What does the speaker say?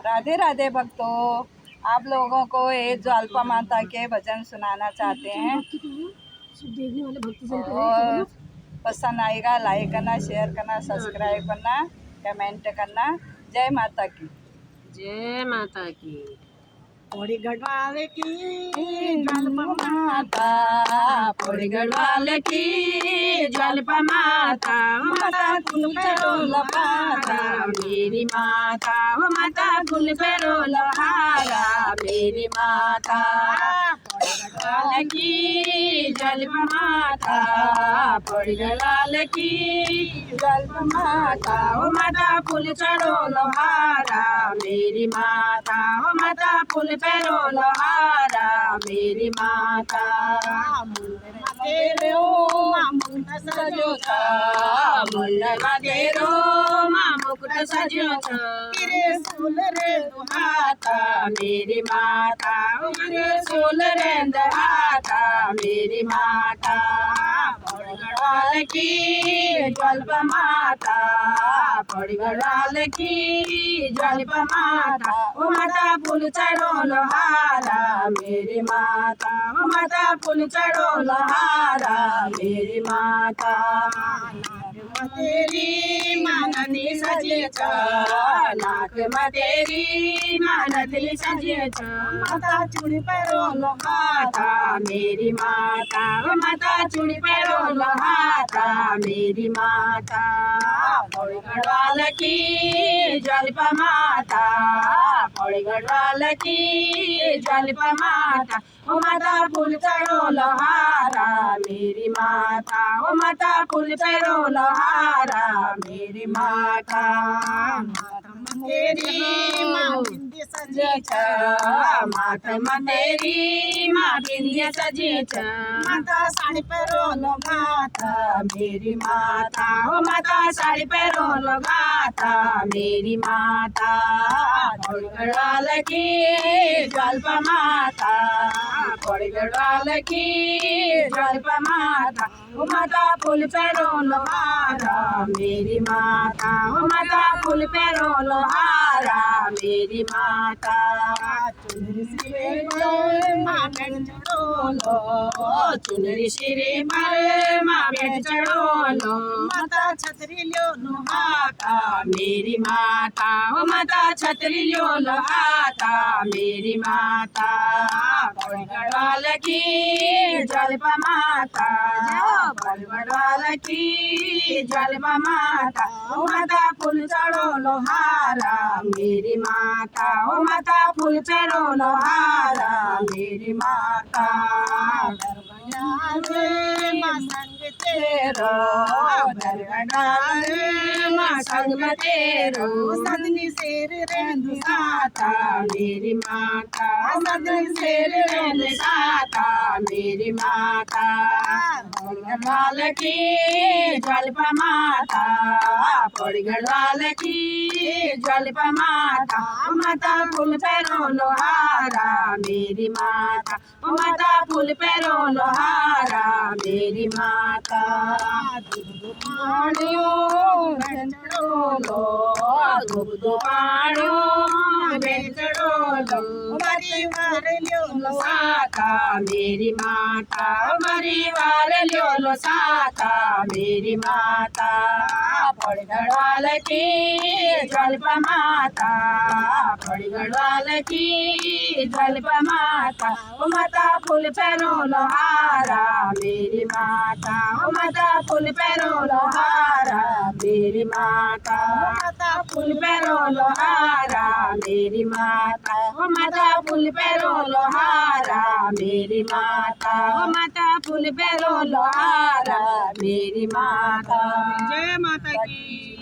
राधे राधे भक्तों, आप लोगों को ये ज्वाल्पा माता के भजन सुनाना चाहते हैं और पसंद आएगा लाइक करना, शेयर करना, सब्सक्राइब करना, कमेंट करना। जय माता की। जय माता की। पोड़ी गढ़वाल की ज्वाल्पा माता, पोड़ी गढ़वाल की ज्वाल्पा माता, माता कुल पे रोल हारा मेरी माता, माता कुल पे रोल हारा मेरी माता। गढ़वाल की ज्वाल्पा माता, पोड़ी गढ़वाल की ज्वाल्पा माता, माता फूल चढ़ो लोहारा मेरी माता, माता फूल पैरो लोहारा मेरी माता। तेरे मुकुट सजो था, मुंडा तेरो मुकुट सजो था, तेरे सोल रे दुहाता मेरी माता, तेरे सोल रे दुहाता मेरी माता। गढ़वाल की ज्वाल्पा माता, पोड़ी गढ़वाल की ज्वाल्पा माता, ओ माता फूल चढ़ो लोहारा मेरी माता, ओ माता फूल चढ़ो लोहारा मेरी माता। तेरी माननी सजे छ, नाक में तेरी माननी सजे छ, माता चूड़ी पैरो लोहाता मेरी माता, ओ माता चूड़ी पैरो लोहाता मेरी माता। पोड़ी गढ़वाल की ज्वाल्पा माता, पोड़ी गढ़वाल की ज्वाल्पा माता, ओ माता फूल चढ़ो लोहारा मेरी माता, ओ माता फूल चढ़ो लोहारा मेरी माता। तेरी माँ बिंदी सजे छ, माता तेरी माँ बिंदी सजे छ, माता साड़ी पैरो लगाता मेरी माता, ओ माता साड़ी पैरो लगाता मेरी माता। पोड़ी गढ़वाल की ज्वाल्पा माता, पोड़ी गढ़वाल की ज्वाल्पा माता, ओ माता फूल पैरो लोहारा मेरी माता, ओ माता फूल पैरो लोहारा मेरी माता। चुनरी सिरे माँ भेंट चढ़ो लो, चुनरी सिरे माँ भेंट चढ़ो लो, माता छतरी लो लोहाता मेरी माता, ओ माता छतरी लो लोहाता मेरी माता। पोड़ी गढ़वाल की ज्वाल्पा माता, पोड़ी गढ़वाल की ज्वाल्पा माता, ओ माता फूल चढ़ो लोहारा मेरी माता, ओ माता फूल चढ़ो लोहारा मेरी माता। माँ संग तेरो दरगढ़ माँ संग में तेरो, सदनी शेर रेंदु साता मेरी माता, सदनी शेर रेंदु साता मेरी माता। गढ़वाल की ज्वाल्पा माता, पोड़ी गढ़वाल की ज्वाल्पा माता, माता फूल पैरो लोहारा मेरी माता, ओ माता फूल पैरो लोहारा मेरी माता। पाणियो चढ़ो लो, दूध पाणियो चढ़ो लो, मरी वार लो साता मेरी माता, मरी वार लो साता मेरी माता। पोड़ी गढ़वाल की ज्वाल्पा माता, पोड़ी गढ़वाल की ज्वाल्पा माता, ओ माता फूल पैरो लोहारा मेरी माता, ओ माता फूल पैरो लोहारा मेरी माता। माता फूल पैरो लोहारा मेरी माता, ओ माता फूल पैरो लोहारा मेरी माता, ओ माता फूल पैरो लोहारा मेरी माता। जय माता की।